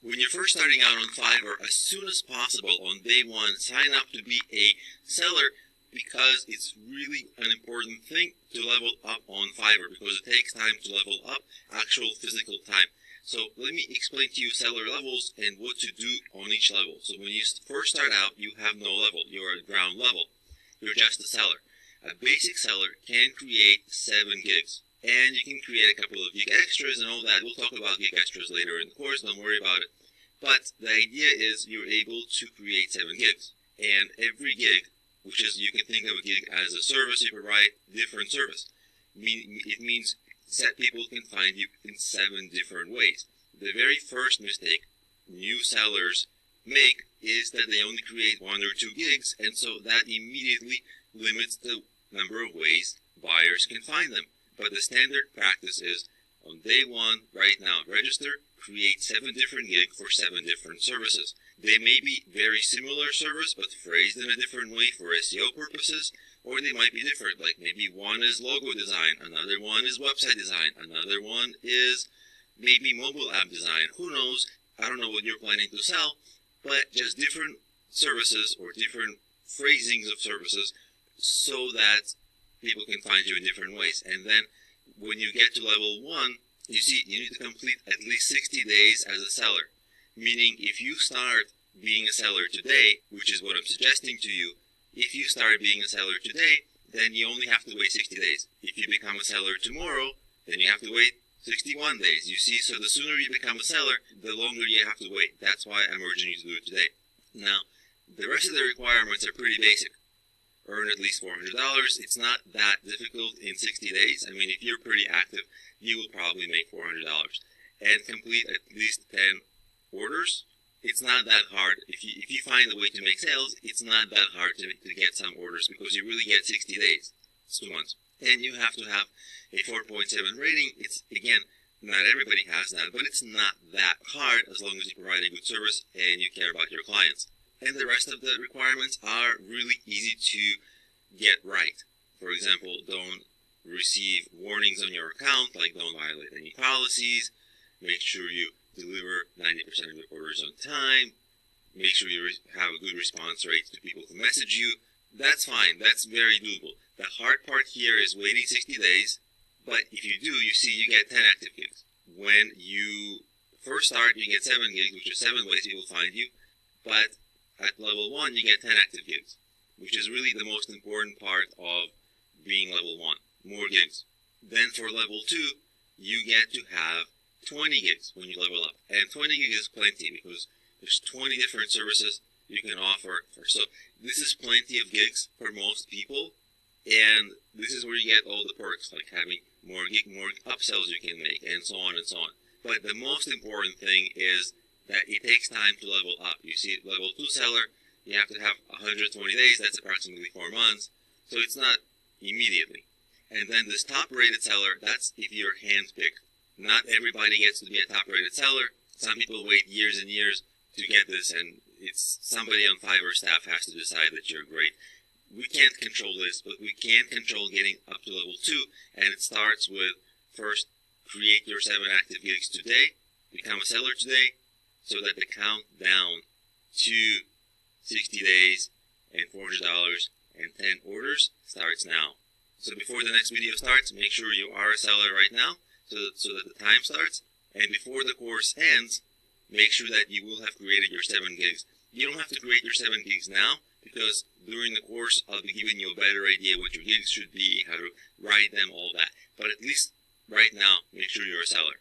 When you're first starting out on Fiverr, as soon as possible on day one, sign up to be a seller, because it's really an important thing to level up on Fiverr, because it takes time to level up, actual physical time. So let me explain to you seller levels and what to do on each level. So when you first start out, you have no level. You're at ground level. You're just a seller. A basic seller can create 7 gigs. And you can create a couple of gig extras and all that. We'll talk about gig extras later in the course, don't worry about it. But the idea is you're able to create 7 gigs. And every gig, which is, you can think of a gig as a service, you provide different service. It means that people can find you in 7 different ways. The very first mistake new sellers make is that they only create 1 or 2 gigs, and so that immediately limits the number of ways buyers can find them. But the standard practice is, on day one, right now, register, create 7 different gigs for 7 different services. They may be very similar service, but phrased in a different way for SEO purposes, or they might be different. Like maybe one is logo design, another one is website design, another one is maybe mobile app design. Who knows? I don't know what you're planning to sell, but just different services or different phrasings of services so that people can find you in different ways. And then when you get to level 1, you see, you need to complete at least 60 days as a seller. Meaning, if you start being a seller today, which is what I'm suggesting to you, if you start being a seller today, then you only have to wait 60 days. If you become a seller tomorrow, then you have to wait 61 days. You see, so the sooner you become a seller, the longer you have to wait. That's why I'm urging you to do it today. Now, the rest of the requirements are pretty basic. Earn at least $400. It's not that difficult in 60 days. I mean, if you're pretty active, you will probably make $400. And complete at least 10 orders. It's not that hard. If you find a way to make sales, it's not that hard to get some orders, because you really get 60 days. It's 2 months. And you have to have a 4.7 rating. It's, again, not everybody has that, but it's not that hard as long as you provide a good service and you care about your clients. And the rest of the requirements are really easy to get right. For example, don't receive warnings on your account, like don't violate any policies, make sure you deliver 90% of your orders on time, make sure you have a good response rate to people who message you. That's fine, that's very doable. The hard part here is waiting 60 days, but if you do, you see you get 10 active gigs. When you first start, you get 7 gigs, which is 7 ways people find you, but at level 1, you get 10 active gigs, which is really the most important part of being level 1, more gigs. Then for level 2, you get to have 20 gigs when you level up. And 20 gigs is plenty, because there's 20 different services you can offer. So this is plenty of gigs for most people, and this is where you get all the perks, like having more upsells you can make, and so on and so on. But the most important thing is that it takes time to level up. You see, level 2 seller, you have to have 120 days, that's approximately 4 months, so it's not immediately. And then this top-rated seller, that's if you're hand-picked. Not everybody gets to be a top-rated seller. Some people wait years and years to get this, and it's somebody on Fiverr staff has to decide that you're great. We can't control this, but we can control getting up to level 2, and it starts with, first, create your 7 active gigs today, become a seller today, so that the countdown to 60 days and $400 and 10 orders starts now. So before the next video starts, make sure you are a seller right now, so that the time starts. And before the course ends, make sure that you will have created your 7 gigs. You don't have to create your 7 gigs now, because during the course, I'll be giving you a better idea what your gigs should be, how to write them, all that. But at least right now, make sure you're a seller.